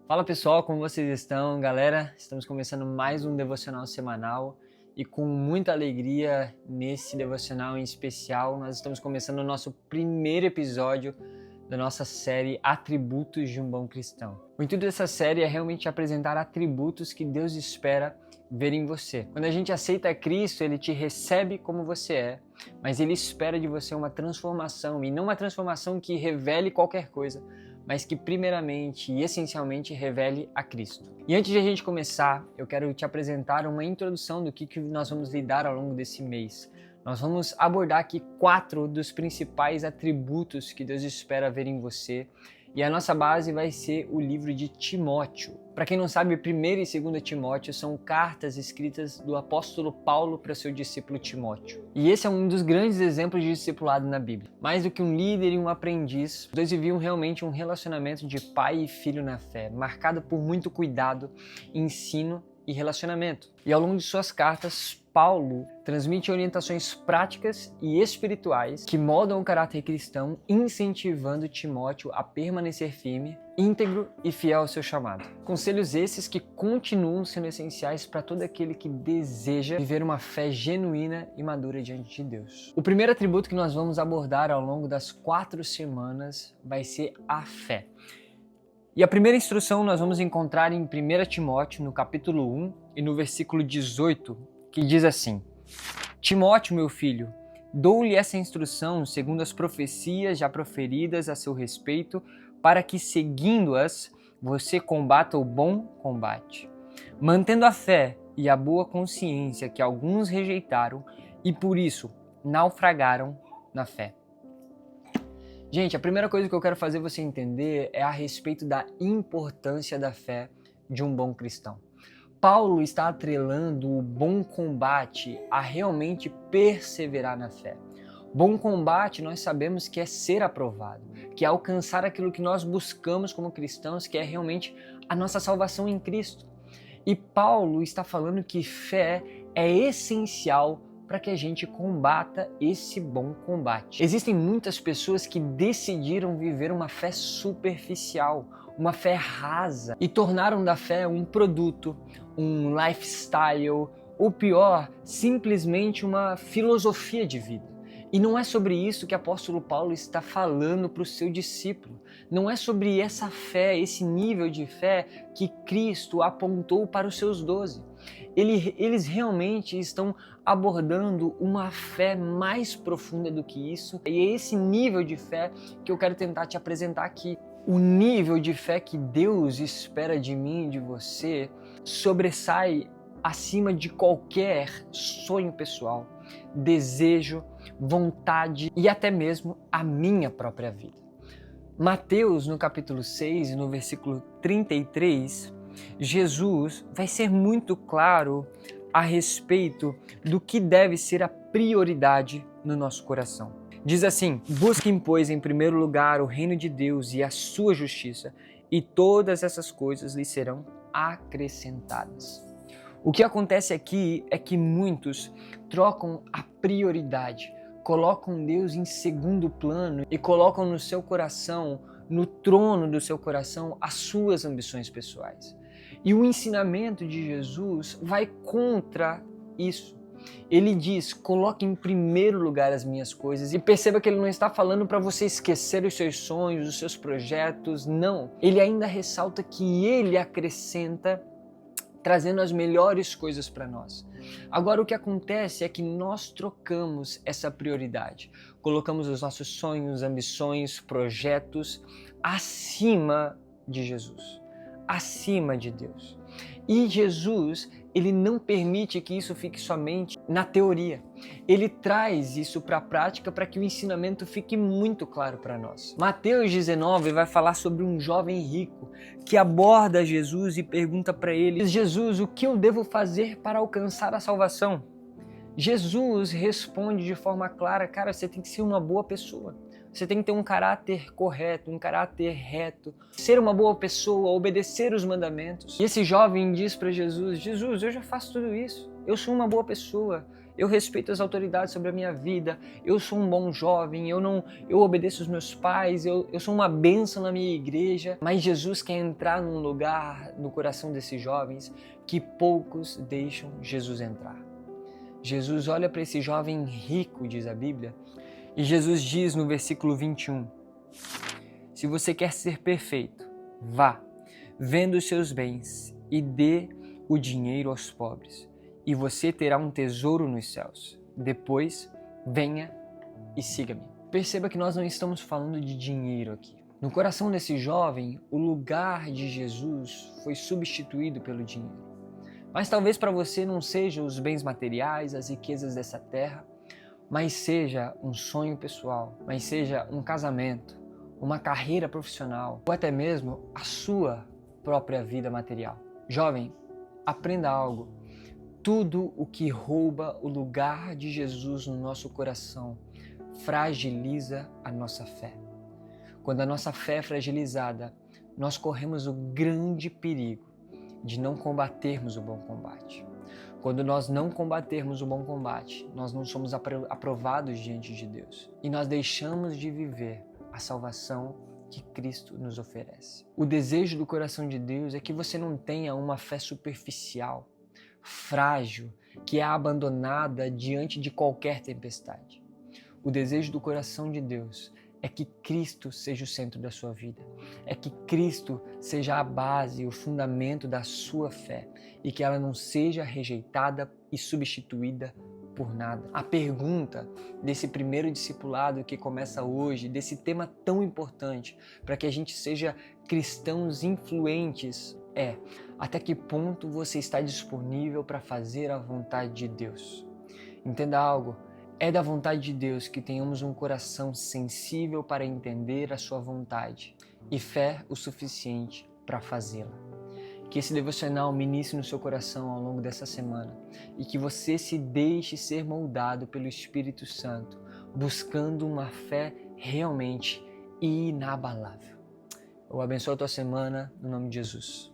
Fala pessoal, como vocês estão? Galera, estamos começando mais um devocional semanal e com muita alegria nesse devocional em especial, nós estamos começando o nosso primeiro episódio da nossa série Atributos de um Bom Cristão. O intuito dessa série é realmente apresentar atributos que Deus espera ver em você. Quando a gente aceita Cristo, Ele te recebe como você é, mas Ele espera de você uma transformação, e não uma transformação que revele qualquer coisa, mas que primeiramente e essencialmente revele a Cristo. E antes de a gente começar, eu quero te apresentar uma introdução do que nós vamos lidar ao longo desse mês. Nós vamos abordar aqui 4 dos principais atributos que Deus espera ver em você. E a nossa base vai ser o livro de Timóteo. Para quem não sabe, 1ª e 2ª Timóteo são cartas escritas do apóstolo Paulo para seu discípulo Timóteo. E esse é um dos grandes exemplos de discipulado na Bíblia. Mais do que um líder e um aprendiz, os dois viviam realmente um relacionamento de pai e filho na fé, marcado por muito cuidado, ensino e relacionamento. E ao longo de suas cartas, Paulo transmite orientações práticas e espirituais que moldam o caráter cristão, incentivando Timóteo a permanecer firme, íntegro e fiel ao seu chamado. Conselhos esses que continuam sendo essenciais para todo aquele que deseja viver uma fé genuína e madura diante de Deus. O primeiro atributo que nós vamos abordar ao longo das 4 semanas vai ser a fé. E a primeira instrução nós vamos encontrar em 1 Timóteo, no capítulo 1 e no versículo 18, que diz assim: Timóteo, meu filho, dou-lhe essa instrução segundo as profecias já proferidas a seu respeito, para que, seguindo-as, você combata o bom combate, mantendo a fé e a boa consciência que alguns rejeitaram e por isso naufragaram na fé. Gente, a primeira coisa que eu quero fazer você entender é a respeito da importância da fé de um bom cristão. Paulo está atrelando o bom combate a realmente perseverar na fé. Bom combate nós sabemos que é ser aprovado, que é alcançar aquilo que nós buscamos como cristãos, que é realmente a nossa salvação em Cristo. E Paulo está falando que fé é essencial para que a gente combata esse bom combate. Existem muitas pessoas que decidiram viver uma fé superficial, uma fé rasa, e tornaram da fé um produto, um lifestyle, ou pior, simplesmente uma filosofia de vida. E não é sobre isso que o apóstolo Paulo está falando para o seu discípulo. Não é sobre essa fé, esse nível de fé que Cristo apontou para os seus 12. Eles realmente estão abordando uma fé mais profunda do que isso. E é esse nível de fé que eu quero tentar te apresentar aqui. O nível de fé que Deus espera de mim e de você sobressai acima de qualquer sonho pessoal, desejo, vontade e até mesmo a minha própria vida. Mateus, no capítulo 6, no versículo 33, Jesus vai ser muito claro a respeito do que deve ser a prioridade no nosso coração. Diz assim: busquem, pois, em primeiro lugar o reino de Deus e a sua justiça, e todas essas coisas lhes serão acrescentadas. O que acontece aqui é que muitos trocam a prioridade, colocam Deus em segundo plano e colocam no seu coração, no trono do seu coração, as suas ambições pessoais. E o ensinamento de Jesus vai contra isso. Ele diz: coloque em primeiro lugar as minhas coisas. E perceba que ele não está falando para você esquecer os seus sonhos, os seus projetos, não. Ele ainda ressalta que ele acrescenta, trazendo as melhores coisas para nós. Agora, o que acontece é que nós trocamos essa prioridade. Colocamos os nossos sonhos, ambições, projetos acima de Jesus, acima de Deus. E Jesus, ele não permite que isso fique somente na teoria. Ele traz isso para a prática para que o ensinamento fique muito claro para nós. Mateus 19 vai falar sobre um jovem rico que aborda Jesus e pergunta para ele: Jesus, o que eu devo fazer para alcançar a salvação? Jesus responde de forma clara: cara, você tem que ser uma boa pessoa. Você tem que ter um caráter correto, um caráter reto, ser uma boa pessoa, obedecer os mandamentos. E esse jovem diz para Jesus: Jesus, eu já faço tudo isso, eu sou uma boa pessoa, eu respeito as autoridades sobre a minha vida, eu sou um bom jovem, eu obedeço os meus pais, eu sou uma bênção na minha igreja. Mas Jesus quer entrar num lugar no coração desses jovens que poucos deixam Jesus entrar. Jesus olha para esse jovem rico, diz a Bíblia, e Jesus diz no versículo 21, se você quer ser perfeito, vá, venda os seus bens e dê o dinheiro aos pobres, e você terá um tesouro nos céus. Depois, venha e siga-me. Perceba que nós não estamos falando de dinheiro aqui. No coração desse jovem, o lugar de Jesus foi substituído pelo dinheiro. Mas talvez para você não sejam os bens materiais, as riquezas dessa terra, mas seja um sonho pessoal, mas seja um casamento, uma carreira profissional, ou até mesmo a sua própria vida material. Jovem, aprenda algo. Tudo o que rouba o lugar de Jesus no nosso coração fragiliza a nossa fé. Quando a nossa fé é fragilizada, nós corremos o grande perigo de não combatermos o bom combate. Quando nós não combatermos o bom combate, nós não somos aprovados diante de Deus e nós deixamos de viver a salvação que Cristo nos oferece. O desejo do coração de Deus é que você não tenha uma fé superficial, frágil, que é abandonada diante de qualquer tempestade. O desejo do coração de Deus é que Cristo seja o centro da sua vida, é que Cristo seja a base, o fundamento da sua fé e que ela não seja rejeitada e substituída por nada. A pergunta desse primeiro discipulado que começa hoje, desse tema tão importante para que a gente seja cristãos influentes é: até que ponto você está disponível para fazer a vontade de Deus? Entenda algo. É da vontade de Deus que tenhamos um coração sensível para entender a sua vontade e fé o suficiente para fazê-la. Que esse devocional ministre no seu coração ao longo dessa semana e que você se deixe ser moldado pelo Espírito Santo, buscando uma fé realmente inabalável. Eu abençoo a tua semana no nome de Jesus.